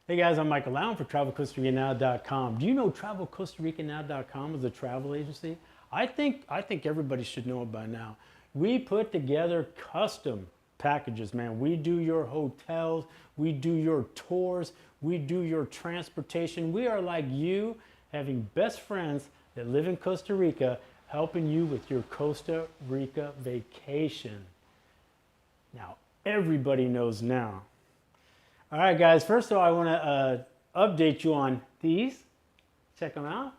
Hey guys, I'm Michael Allen for TravelCostaRicaNow.com. Do you know TravelCostaRicaNow.com is a travel agency? I think everybody should know it by now. We put together custom packages, man. We do your hotels, we do your tours, we do your transportation. We are like you, having best friends that live in Costa Rica, helping you with your Costa Rica vacation. Now, everybody knows now. All right, guys, first of all, I want to update you on these. Check them out.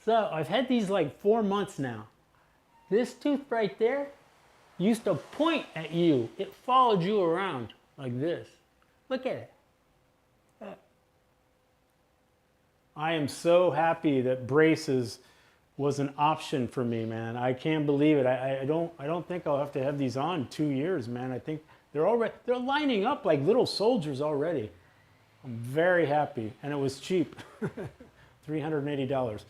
So I've had these like 4 months now. This tooth right there used to point at you. It followed you around like this. Look at it. I am so happy that braces was an option for me, man. I can't believe it. I don't think I'll have to have these on in 2 years, man. I think they're lining up like little soldiers already. I'm very happy, and it was cheap. $380.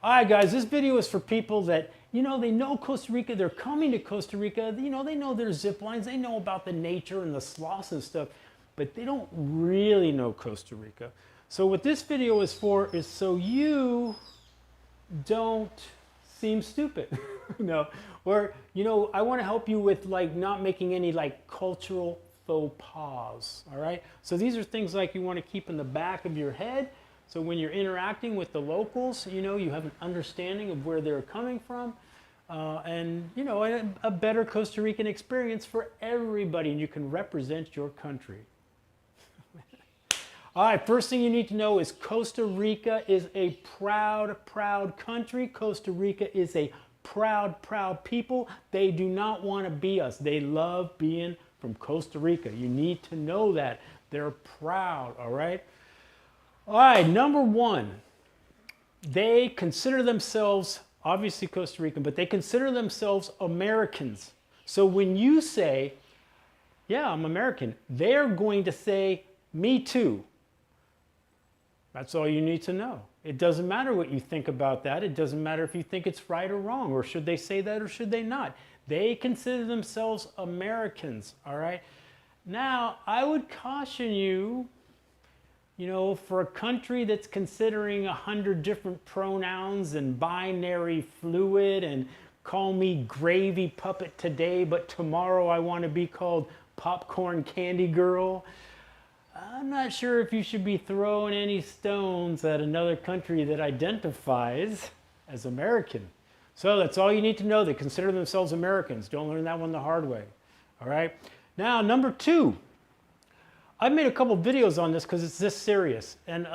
All right, guys, this video is for people that, you know, they know Costa Rica, they're coming to Costa Rica, you know, they know their zip lines, they know about the nature and the sloths and stuff, but they don't really know Costa Rica. So what this video is for is so you don't seem stupid. No, or, you know, I want to help you with like not making any like cultural faux pas. All right, so these are things like you want to keep in the back of your head, so when you're interacting with the locals, you know, you have an understanding of where they're coming from, and you know, a better Costa Rican experience for everybody, and you can represent your country. All right, first thing you need to know is Costa Rica is a proud, proud country. Costa Rica is a proud, proud people. They do not want to be us. They love being from Costa Rica. You need to know that. They're proud, all right? All right, number one, they consider themselves, obviously Costa Rican, but they consider themselves Americans. So when you say, yeah, I'm American, they're going to say, me too. That's all you need to know. It doesn't matter what you think about that. It doesn't matter if you think it's right or wrong, or should they say that or should they not. They consider themselves Americans, all right? Now, I would caution you, you know, for a country that's considering 100 different pronouns and binary fluid and call me gravy puppet today, but tomorrow I want to be called popcorn candy girl. I'm not sure if you should be throwing any stones at another country that identifies as American. So that's all you need to know. They consider themselves Americans. Don't learn that one the hard way. All right. Now, number two. I've made a couple videos on this because it's this serious. And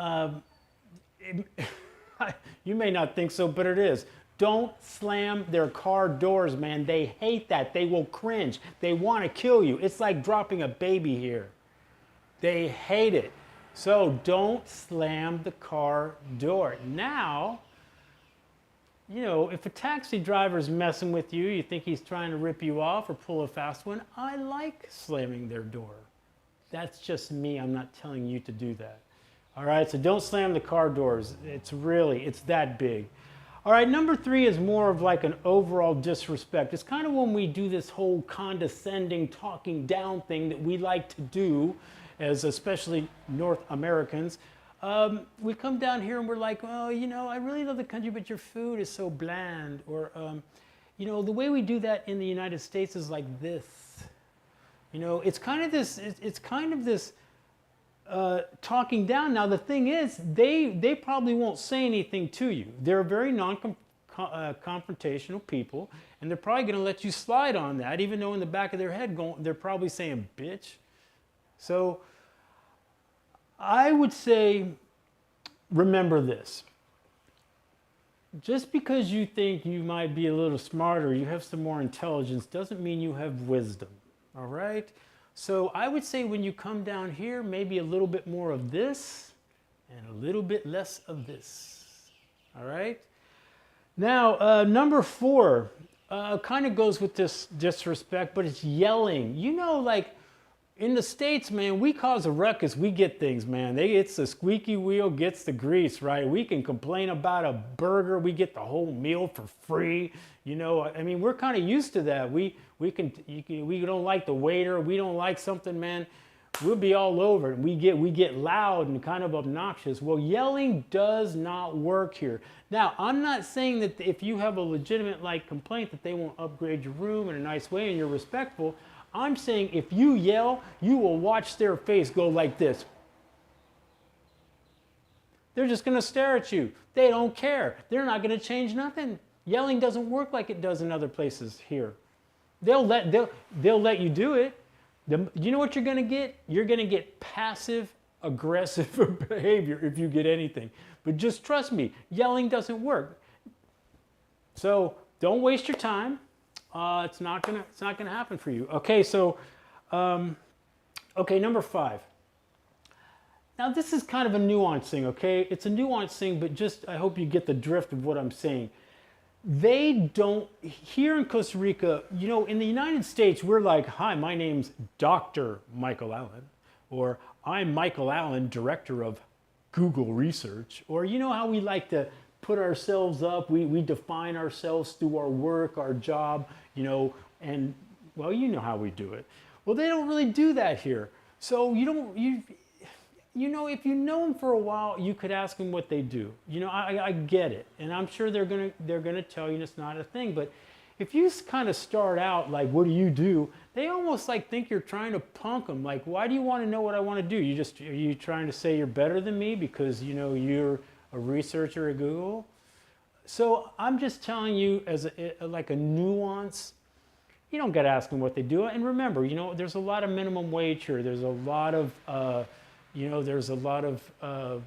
you may not think so, but it is. Don't slam their car doors, man. They hate that. They will cringe. They want to kill you. It's like dropping a baby here. They hate it. So don't slam the car door. Now, you know, if a taxi driver's messing with you, you think he's trying to rip you off or pull a fast one, I like slamming their door. That's just me. I'm not telling you to do that. All right, so don't slam the car doors. It's that big. All right, number three is more of like an overall disrespect. It's kind of when we do this whole condescending, talking down thing that we like to do, as especially North Americans. We come down here and we're like, well, you know, I really love the country, but your food is so bland. Or, you know, the way we do that in the United States is like this. You know, it's kind of this talking down. Now, the thing is, they probably won't say anything to you. They're very confrontational people, and they're probably going to let you slide on that, even though in the back of their head, they're probably saying, bitch. So I would say, remember this. Just because you think you might be a little smarter, you have some more intelligence, doesn't mean you have wisdom, all right? So I would say when you come down here, maybe a little bit more of this and a little bit less of this, all right? Now, number four kind of goes with this disrespect, but it's yelling. You know, like, in the States, man, we cause a ruckus, we get things, man. It's the squeaky wheel gets the grease, right? We can complain about a burger, we get the whole meal for free. You know, I mean, we're kind of used to that. We don't like the waiter, we don't like something, man. we'll be all over it. We get loud and kind of obnoxious. Well, yelling does not work here. Now, I'm not saying that if you have a legitimate like complaint that they won't upgrade your room in a nice way and you're respectful. I'm saying if you yell, you will watch their face go like this. They're just going to stare at you. They don't care. They're not going to change nothing. Yelling doesn't work like it does in other places here. They'll let you do it. You know what you're going to get? You're going to get passive aggressive behavior if you get anything. But just trust me, yelling doesn't work. So don't waste your time. It's not gonna happen for you. Okay, so okay, number 5. Now this is kind of a nuanced thing. Okay, it's a nuanced thing, but just I hope you get the drift of what I'm saying. They don't, here in Costa Rica, you know, in the United States, we're like, hi, my name's Dr. Michael Allen, or I'm Michael Allen, director of Google Research, or you know how we like to put ourselves up, we define ourselves through our work, our job, you know, and well, you know how we do it. Well, they don't really do that here. So you know, if you know them for a while, you could ask them what they do. You know, I get it, and I'm sure they're gonna tell you it's not a thing. But if you kind of start out like, "What do you do?" They almost like think you're trying to punk them. Like, why do you want to know what I want to do? Are you trying to say you're better than me because you know you're a researcher at Google? So I'm just telling you as like a nuance. You don't got to ask them what they do. And remember, you know, there's a lot of minimum wage here. There's a lot of you know, there's a lot of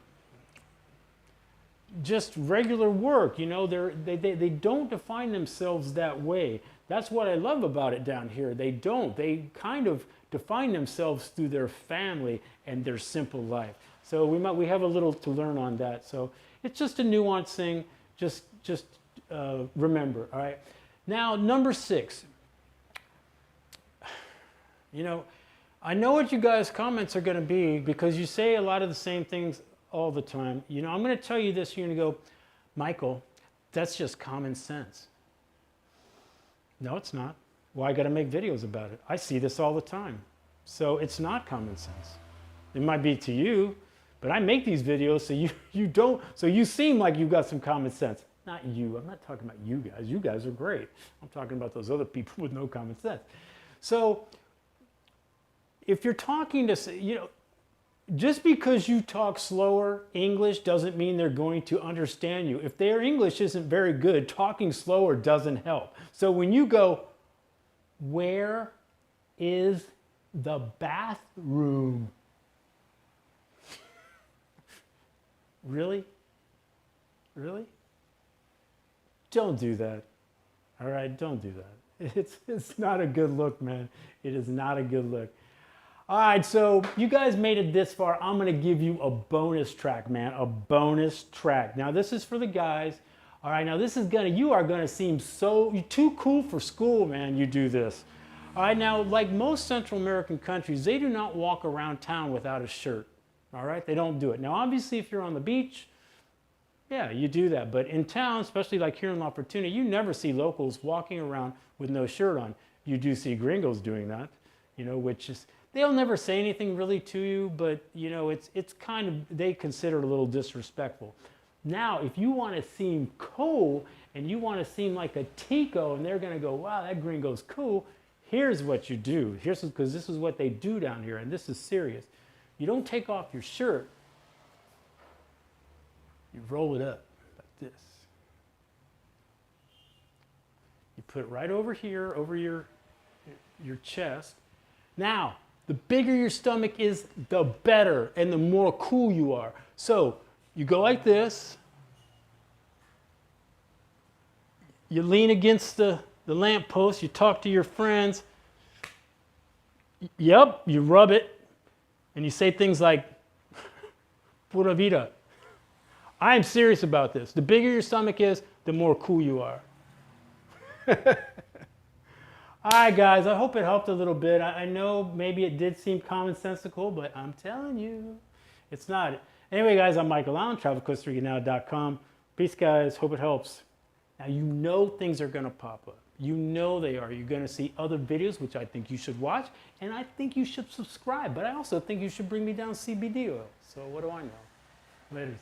just regular work. You know, they don't define themselves that way. That's what I love about it down here. They don't. They kind of define themselves through their family and their simple life. So we have a little to learn on that. So it's just a nuanced thing. Just remember. All right. Now number 6. You know, I know what you guys' comments are going to be because you say a lot of the same things all the time. You know, I'm going to tell you this. You're going to go, Michael, that's just common sense. No, it's not. Well, I got to make videos about it. I see this all the time. So it's not common sense. It might be to you, but I make these videos so you don't, so you seem like you've got some common sense. Not you. I'm not talking about you guys. You guys are great. I'm talking about those other people with no common sense. So if you're talking to, you know, just because you talk slower English doesn't mean they're going to understand you. If their English isn't very good, talking slower doesn't help. So when you go, where is the bathroom? Really? Really? Don't do that. All right, don't do that. It's not a good look, man. It is not a good look. All right, so you guys made it this far. I'm going to give you a bonus track, man, a bonus track. Now, this is for the guys. All right, now this is you are going to seem so too cool for school, man, you do this. All right, now, like most Central American countries, they do not walk around town without a shirt. All right, they don't do it. Now, obviously, if you're on the beach, yeah, you do that. But in town, especially like here in La Fortuna, you never see locals walking around with no shirt on. You do see gringos doing that, you know, which is... They'll never say anything really to you, but you know, it's kind of, they consider it a little disrespectful. Now, if you want to seem cool and you want to seem like a Tico and they're going to go, wow, that gringo's cool, here's what you do. Because this is what they do down here, and this is serious. You don't take off your shirt. You roll it up like this. You put it right over here, over your chest. Now, the bigger your stomach is, the better and the more cool you are. So you go like this. You lean against the lamppost. You talk to your friends. Yep, you rub it. And you say things like, pura vida. I am serious about this. The bigger your stomach is, the more cool you are. All right, guys, I hope it helped a little bit. I know maybe it did seem commonsensical, but I'm telling you, it's not. Anyway, guys, I'm Michael Allen, travelcostarica.now.com. Peace, guys. Hope it helps. Now, you know things are going to pop up. You know they are. You're going to see other videos, which I think you should watch, and I think you should subscribe. But I also think you should bring me down CBD oil. So what do I know? Later.